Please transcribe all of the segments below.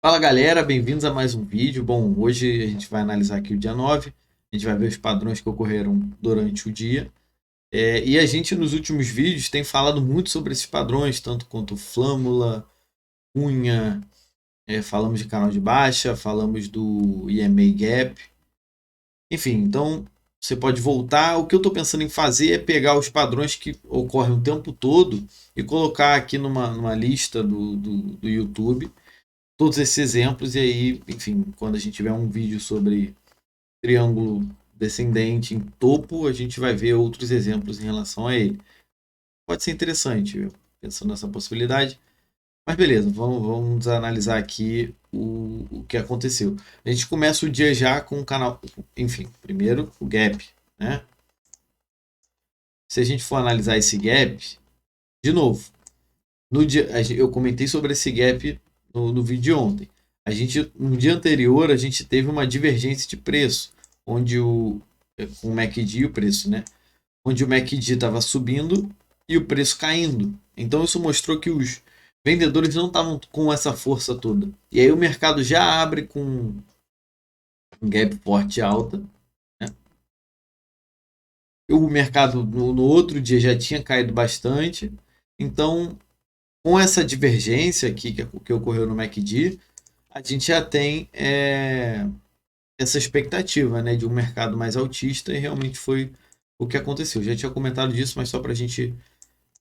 Fala galera, bem-vindos a mais um vídeo. Bom, hoje a gente vai analisar aqui o dia 9. A gente vai ver os padrões que ocorreram durante o dia. E a gente nos últimos vídeos tem falado muito sobre esses padrões, tanto quanto flâmula, cunha, falamos de canal de baixa, falamos do EMA Gap. Enfim, então você pode voltar. O que eu estou pensando em fazer é pegar os padrões que ocorrem o tempo todo e colocar aqui numa lista do YouTube todos esses exemplos, e aí, enfim, quando a gente tiver um vídeo sobre triângulo descendente em topo, a gente vai ver outros exemplos em relação a ele. Pode ser interessante, viu? Pensando nessa possibilidade. Mas beleza, vamos analisar aqui o que aconteceu. A gente começa o dia já com o canal. Enfim, primeiro o gap, né? Se a gente for analisar esse gap, de novo, no dia, eu comentei sobre esse gap no vídeo de ontem. No dia anterior, a gente teve uma divergência de preço, onde com o MACD o preço, né? Onde o MACD estava subindo e o preço caindo. Então isso mostrou que os vendedores não estavam com essa força toda. E aí o mercado já abre com um gap forte alta, né? O mercado no outro dia já tinha caído bastante. Então, com essa divergência aqui que ocorreu no MACD, a gente já tem essa expectativa, né, de um mercado mais altista, e realmente foi o que aconteceu. Eu já tinha comentado disso, mas só para a gente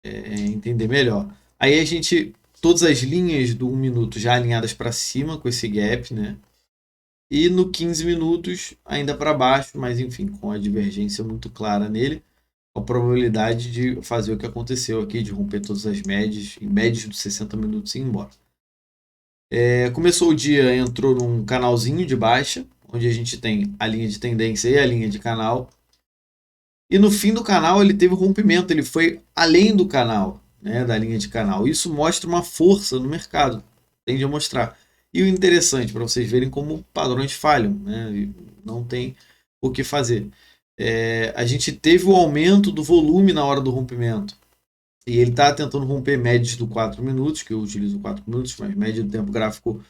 entender melhor. Aí todas as linhas do 1 minuto já alinhadas para cima com esse gap, né? E no 15 minutos ainda para baixo, mas enfim, com a divergência muito clara nele, a probabilidade de fazer o que aconteceu aqui, de romper todas as médias, em médias de 60 minutos e ir embora. Começou o dia, entrou num canalzinho de baixa, onde a gente tem a linha de tendência e a linha de canal. E no fim do canal ele teve um rompimento, ele foi além do canal, né, da linha de canal. Isso mostra uma força no mercado, tende a mostrar. E o interessante, para vocês verem como padrões falham, né, não tem o que fazer. A gente teve o aumento do volume na hora do rompimento. E ele está tentando romper médias do 4 minutos, que eu utilizo 4 minutos, mas média do tempo gráfico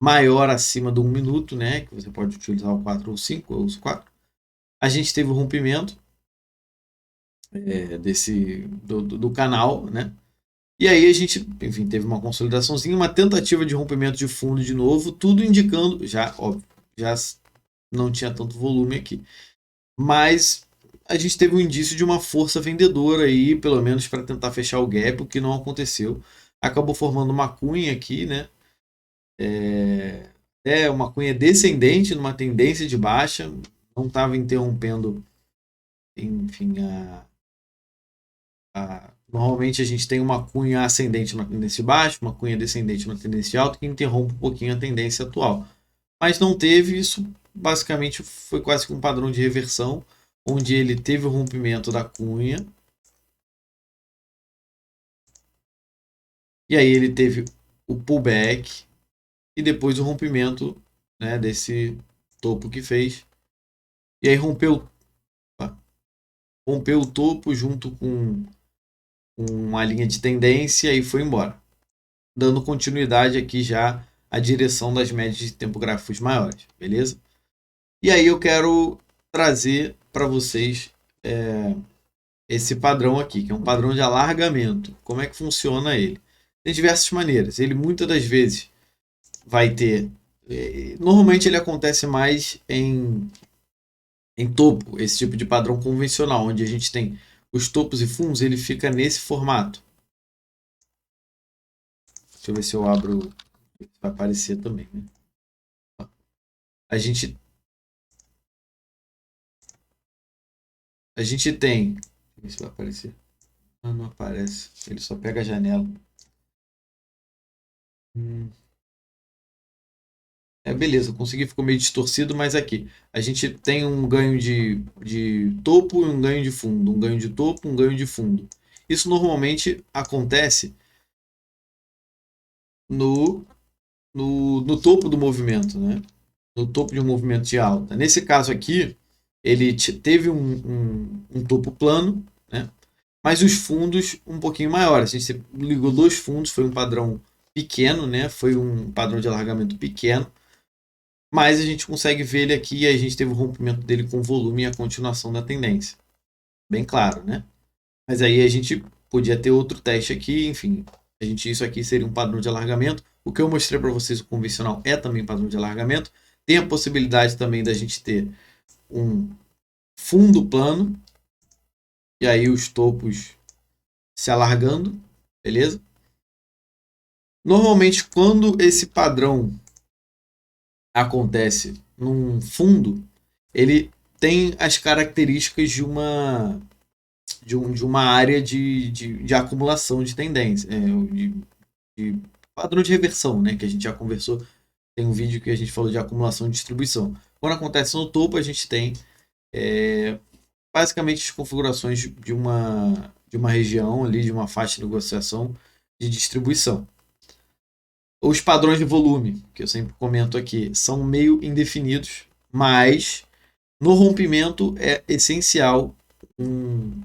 maior acima do 1 minuto, né? Que você pode utilizar o 4 ou 5, eu uso 4. A gente teve o rompimento do canal, né? E aí a gente, enfim, teve uma consolidaçãozinha, uma tentativa de rompimento de fundo de novo, tudo indicando, já, óbvio, já não tinha tanto volume aqui. Mas a gente teve um indício de uma força vendedora aí, pelo menos para tentar fechar o gap, o que não aconteceu. Acabou formando uma cunha aqui, né? Uma cunha descendente numa tendência de baixa, não estava interrompendo, enfim, normalmente a gente tem uma cunha ascendente na tendência de baixa, uma cunha descendente na tendência de alta, que interrompe um pouquinho a tendência atual. Mas não teve isso, basicamente foi quase que um padrão de reversão, onde ele teve o rompimento da cunha, e aí ele teve o pullback e depois o rompimento, né, desse topo que fez. E aí rompeu o topo junto com uma linha de tendência e foi embora, dando continuidade aqui já à direção das médias de tempo gráficos maiores, beleza? E aí eu quero trazer para vocês esse padrão aqui, que é um padrão de alargamento. Como é que funciona ele? Tem diversas maneiras. Ele muitas das vezes vai ter. Normalmente ele acontece mais em topo, esse tipo de padrão convencional, onde a gente tem os topos e fundos, ele fica nesse formato. Deixa eu ver se eu abro. Vai aparecer também, né? A gente, a gente tem. Deixa eu ver se vai aparecer. Não aparece. Ele só pega a janela. Beleza, consegui, ficou meio distorcido, mas aqui a gente tem um ganho de topo e um ganho de fundo, um ganho de topo, um ganho de fundo. Isso normalmente acontece no, no topo do movimento, né? No topo de um movimento de alta. Nesse caso aqui, ele teve um topo plano, né? Mas os fundos um pouquinho maiores. A gente ligou dois fundos, foi um padrão pequeno, né? Foi um padrão de alargamento pequeno, mas a gente consegue ver ele aqui e a gente teve o rompimento dele com volume e a continuação da tendência. Bem claro, né? Mas aí a gente podia ter outro teste aqui, enfim. Isso aqui seria um padrão de alargamento. O que eu mostrei para vocês, o convencional, é também padrão de alargamento. Tem a possibilidade também da gente ter um fundo plano, e aí os topos se alargando, beleza? Normalmente, quando esse padrão acontece num fundo, ele tem as características de uma área de acumulação de tendência, de padrão de reversão, né? Que a gente já conversou. Tem um vídeo que a gente falou de acumulação e distribuição. Quando acontece no topo, a gente tem basicamente as configurações de uma região ali, de uma faixa de negociação de distribuição. Os padrões de volume, que eu sempre comento aqui, são meio indefinidos, mas no rompimento é essencial um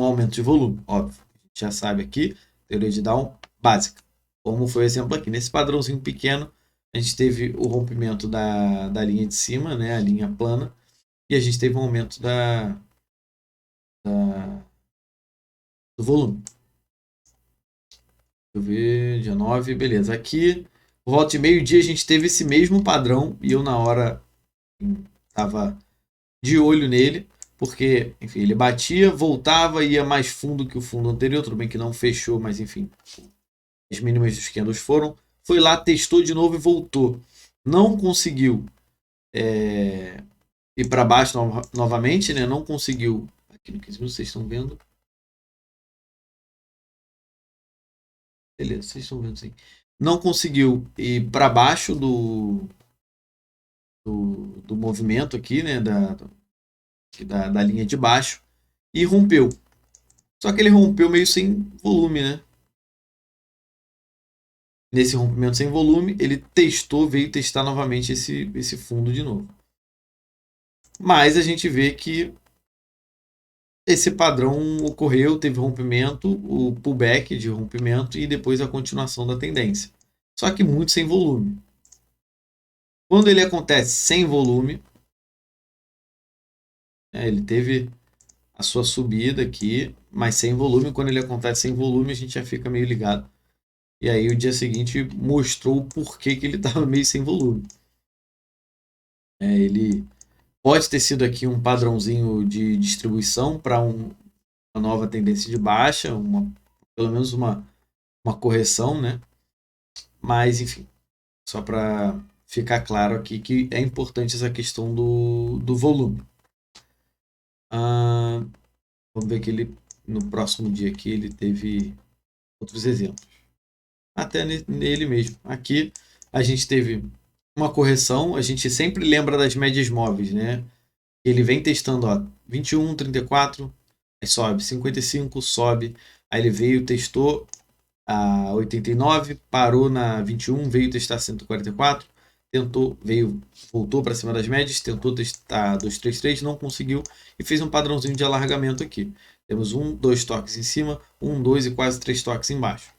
aumento de volume, óbvio. A gente já sabe aqui, teoria de Down básica. Como foi o exemplo aqui. Nesse padrãozinho pequeno, a gente teve o rompimento da linha de cima, né, a linha plana, e a gente teve um aumento do volume. Deixa eu ver, dia 9, beleza. Aqui, por volta de meio-dia, a gente teve esse mesmo padrão, e eu na hora estava de olho nele, porque, enfim, ele batia, voltava, ia mais fundo que o fundo anterior, tudo bem que não fechou, mas enfim, as mínimas dos candles foram. Foi lá, testou de novo e voltou. Não conseguiu ir para baixo novamente, né? Não conseguiu. Aqui no 15 minutos, vocês estão vendo? Beleza, vocês estão vendo sim. Não conseguiu ir para baixo do movimento aqui, né? Da linha de baixo. E rompeu. Só que ele rompeu meio sem volume, né? Nesse rompimento sem volume, ele testou, veio testar novamente esse fundo de novo. Mas a gente vê que esse padrão ocorreu, teve rompimento, o pullback de rompimento e depois a continuação da tendência. Só que muito sem volume. Quando ele acontece sem volume, ele teve a sua subida aqui, mas sem volume. Quando ele acontece sem volume, a gente já fica meio ligado. E aí o dia seguinte mostrou o porquê que ele estava meio sem volume. Ele pode ter sido aqui um padrãozinho de distribuição para uma nova tendência de baixa, pelo menos uma correção, né? Mas, enfim, só para ficar claro aqui que é importante essa questão do volume. Vamos ver que no próximo dia aqui ele teve outros exemplos. Até nele mesmo. Aqui a gente teve uma correção, a gente sempre lembra das médias móveis, né? Ele vem testando, ó, 21, 34, aí sobe, 55, sobe, aí ele veio, testou a 89, parou na 21, veio testar 144, voltou para cima das médias, tentou testar 233, não conseguiu e fez um padrãozinho de alargamento aqui. Temos 2 toques em cima, 2 e quase 3 toques embaixo.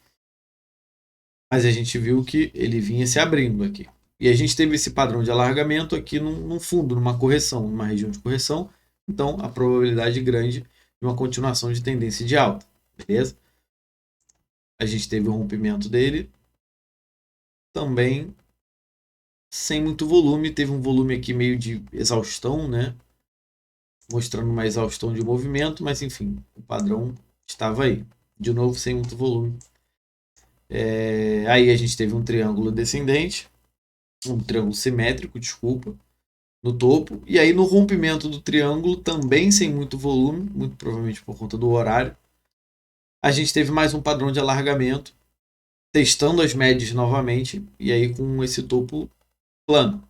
Mas a gente viu que ele vinha se abrindo aqui. E a gente teve esse padrão de alargamento aqui num fundo, numa correção, numa região de correção. Então, a probabilidade grande de uma continuação de tendência de alta. Beleza? A gente teve o rompimento dele. Também sem muito volume. Teve um volume aqui meio de exaustão, né? Mostrando uma exaustão de movimento. Mas, enfim, o padrão estava aí. De novo, sem muito volume. Aí a gente teve um triângulo descendente. Um triângulo simétrico, desculpa, no topo. E aí no rompimento do triângulo, também sem muito volume, muito provavelmente por conta do horário, a gente teve mais um padrão de alargamento, testando as médias novamente, e aí com esse topo plano.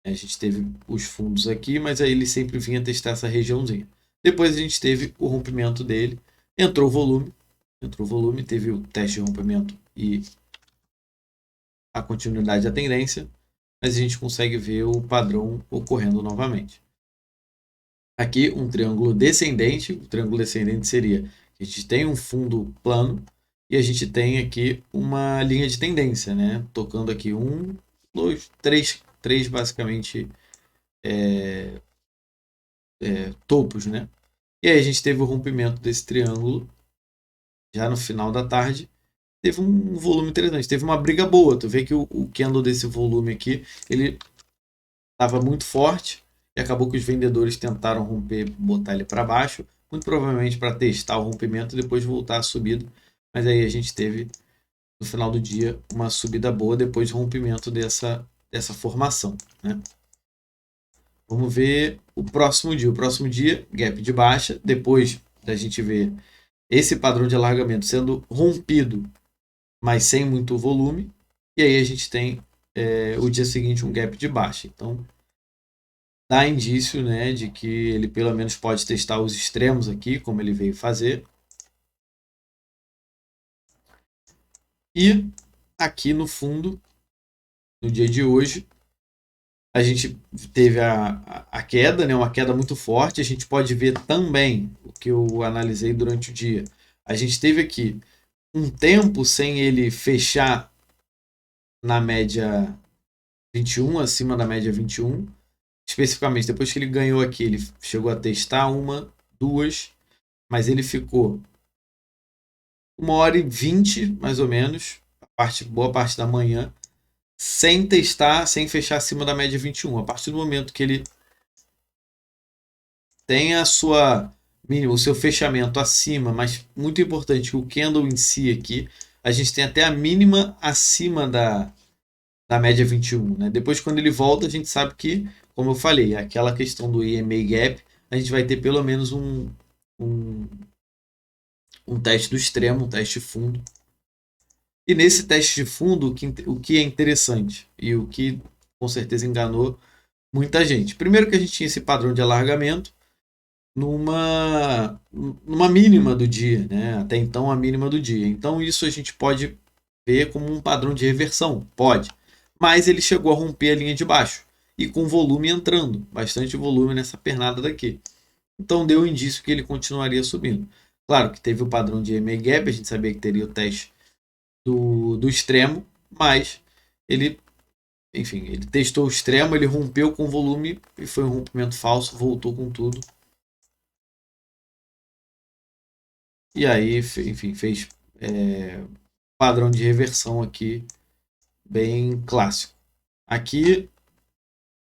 A gente teve os fundos aqui, mas aí ele sempre vinha testar essa regiãozinha. Depois a gente teve o rompimento dele, entrou volume, teve o teste de rompimento e a continuidade da tendência, mas a gente consegue ver o padrão ocorrendo novamente. Aqui um triângulo descendente, o triângulo descendente seria que a gente tem um fundo plano, E a gente tem aqui uma linha de tendência, né? Tocando aqui um, dois, três basicamente topos, né? E aí a gente teve o rompimento desse triângulo já no final da tarde. Teve um volume interessante, teve uma briga boa. Tu vê que o candle desse volume aqui, ele estava muito forte e acabou que os vendedores tentaram romper, botar ele para baixo, muito provavelmente para testar o rompimento e depois voltar a subida. Mas aí a gente teve no final do dia uma subida boa depois do rompimento dessa formação, né? Vamos ver o próximo dia. O próximo dia, gap de baixa, depois da gente ver esse padrão de alargamento sendo rompido, mas sem muito volume. E aí a gente tem o dia seguinte um gap de baixa. Então, dá indício, né, de que ele pelo menos pode testar os extremos aqui, como ele veio fazer. E aqui no fundo, no dia de hoje, a gente teve a queda, né, uma queda muito forte. A gente pode ver também o que eu analisei durante o dia. A gente teve aqui um tempo sem ele fechar na média 21, acima da média 21. Especificamente, depois que ele ganhou aqui, ele chegou a testar uma, duas, mas ele ficou 1h20, mais ou menos, boa parte da manhã, sem testar, sem fechar acima da média 21. A partir do momento que ele tem o seu fechamento acima, mas muito importante, o candle em si aqui, a gente tem até a mínima acima da média 21, né? Depois, quando ele volta, a gente sabe que, como eu falei, aquela questão do EMA Gap, a gente vai ter pelo menos um, um teste do extremo, um teste fundo. E nesse teste de fundo, o que é interessante e o que com certeza enganou muita gente. Primeiro que a gente tinha esse padrão de alargamento numa mínima do dia, né? Até então a mínima do dia. Então isso a gente pode ver como um padrão de reversão, pode. Mas ele chegou a romper a linha de baixo e com volume entrando, bastante volume nessa pernada daqui. Então deu um indício que ele continuaria subindo. Claro que teve o padrão de EMA Gap, a gente sabia que teria o teste do extremo, mas ele, enfim, ele testou o extremo, ele rompeu com volume e foi um rompimento falso, voltou com tudo. E aí, enfim, fez padrão de reversão aqui bem clássico. Aqui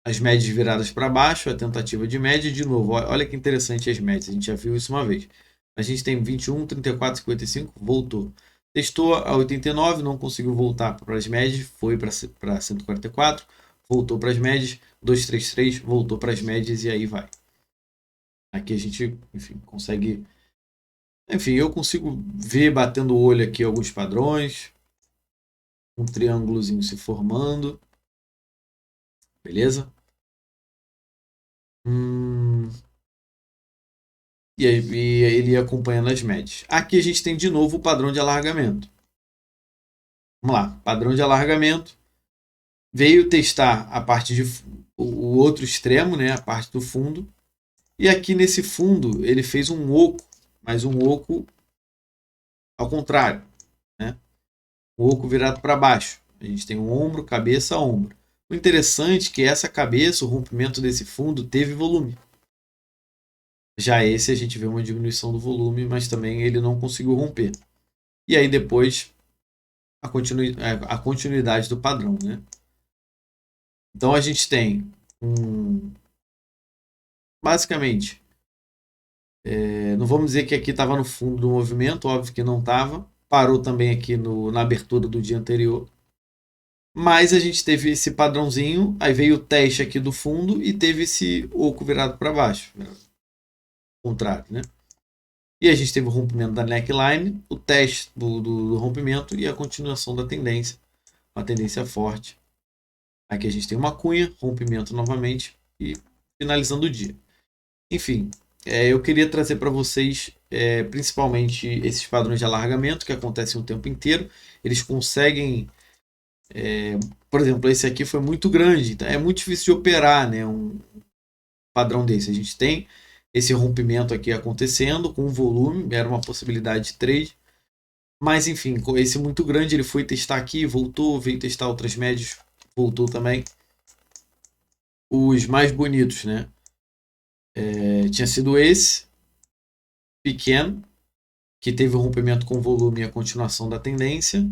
as médias viradas para baixo, a tentativa de média, de novo, olha que interessante as médias, a gente já viu isso uma vez. A gente tem 21, 34, 55, voltou. Testou a 89, não conseguiu voltar para as médias, foi para 144, voltou para as médias, 233, voltou para as médias e aí vai. Aqui a gente, enfim, consegue. Enfim, eu consigo ver batendo o olho aqui alguns padrões, um triângulozinho se formando, beleza? E aí ele ia acompanhando as médias. Aqui a gente tem de novo o padrão de alargamento. Vamos lá, padrão de alargamento. Veio testar a parte de o outro extremo, né, a parte do fundo. E aqui nesse fundo ele fez um oco, mas um oco ao contrário, né? Um oco virado para baixo. A gente tem um ombro, cabeça, ombro. O interessante é que essa cabeça, o rompimento desse fundo, teve volume. Já esse a gente vê uma diminuição do volume, mas também ele não conseguiu romper. E aí depois a continuidade do padrão, né? Então a gente tem basicamente, não vamos dizer que aqui estava no fundo do movimento, óbvio que não estava, parou também aqui na abertura do dia anterior, mas a gente teve esse padrãozinho, aí veio o teste aqui do fundo e teve esse oco virado para baixo, contrário, né? E a gente teve o rompimento da neckline, o teste do rompimento e a continuação da tendência, uma tendência forte. Aqui a gente tem uma cunha, rompimento novamente e finalizando o dia. Enfim, eu queria trazer para vocês principalmente esses padrões de alargamento que acontecem o tempo inteiro. Eles conseguem, por exemplo, esse aqui foi muito grande, então é muito difícil de operar, né? Um padrão desse. A gente tem esse rompimento aqui acontecendo com volume, era uma possibilidade de trade. Mas enfim, com esse muito grande, ele foi testar aqui, voltou, veio testar outras médias, voltou também. Os mais bonitos, né? Tinha sido esse, pequeno, que teve o rompimento com volume e a continuação da tendência.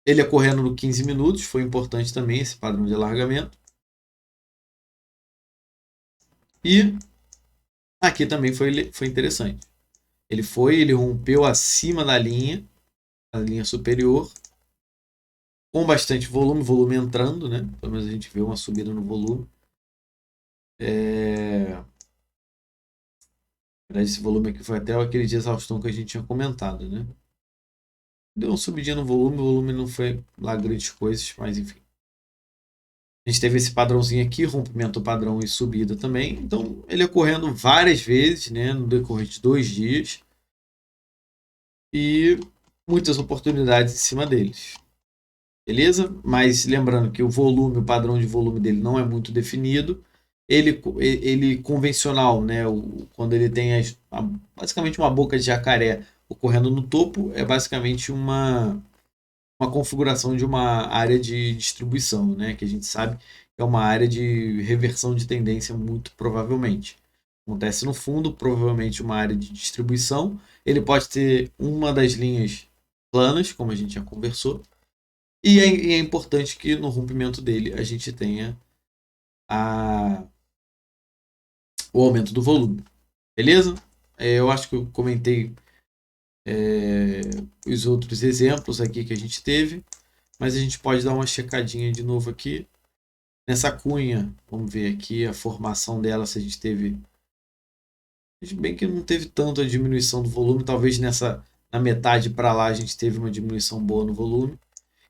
Ele correndo no 15 minutos, foi importante também esse padrão de alargamento. E aqui também foi interessante. Ele rompeu acima da linha, a linha superior, com bastante volume, volume entrando, né? Pelo menos a gente vê uma subida no volume. Esse volume aqui foi até aquele de exaustão que a gente tinha comentado, né? Deu uma subidinha no volume, o volume não foi lá grandes coisas, mas enfim. A gente teve esse padrãozinho aqui, rompimento padrão e subida também. Então, ele ocorrendo várias vezes, né, no decorrer de 2 dias. E muitas oportunidades em cima deles. Beleza? Mas lembrando que o volume, o padrão de volume dele não é muito definido. Ele convencional, né, quando ele tem basicamente uma boca de jacaré ocorrendo no topo, é basicamente uma configuração de uma área de distribuição, né? Que a gente sabe que é uma área de reversão de tendência, muito provavelmente. Acontece no fundo, provavelmente uma área de distribuição. Ele pode ter uma das linhas planas, como a gente já conversou. E é importante que no rompimento dele a gente tenha a, o aumento do volume. Beleza? Eu acho que eu comentei é, os outros exemplos aqui que a gente teve. Mas a gente pode dar uma checadinha de novo aqui. Nessa cunha, vamos ver aqui a formação dela, se a gente teve. Bem que não teve tanta diminuição do volume, talvez na metade para lá a gente teve uma diminuição boa no volume.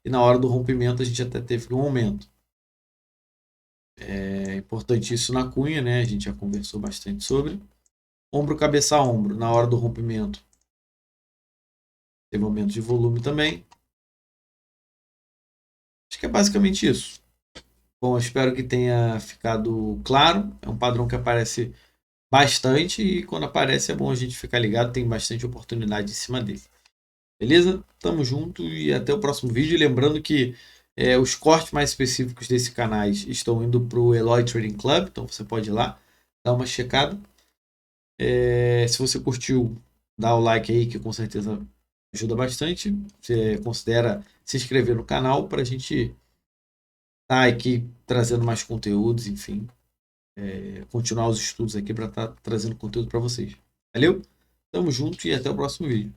E na hora do rompimento a gente até teve um aumento. É importante isso na cunha, né? A gente já conversou bastante sobre. Ombro, cabeça, ombro. Na hora do rompimento teve aumento de volume também. Acho que é basicamente isso. Bom, eu espero que tenha ficado claro. É um padrão que aparece bastante e quando aparece é bom a gente ficar ligado, tem bastante oportunidade em cima dele. Beleza? Tamo junto e até o próximo vídeo. E lembrando que os cortes mais específicos desse canal estão indo para o Eloy Trading Club, então você pode ir lá, dar uma checada. Se você curtiu, dá o like aí que com certeza ajuda bastante. Você considera se inscrever no canal para a gente estar aqui trazendo mais conteúdos, enfim. Continuar os estudos aqui para estar trazendo conteúdo para vocês. Valeu? Tamo junto e até o próximo vídeo.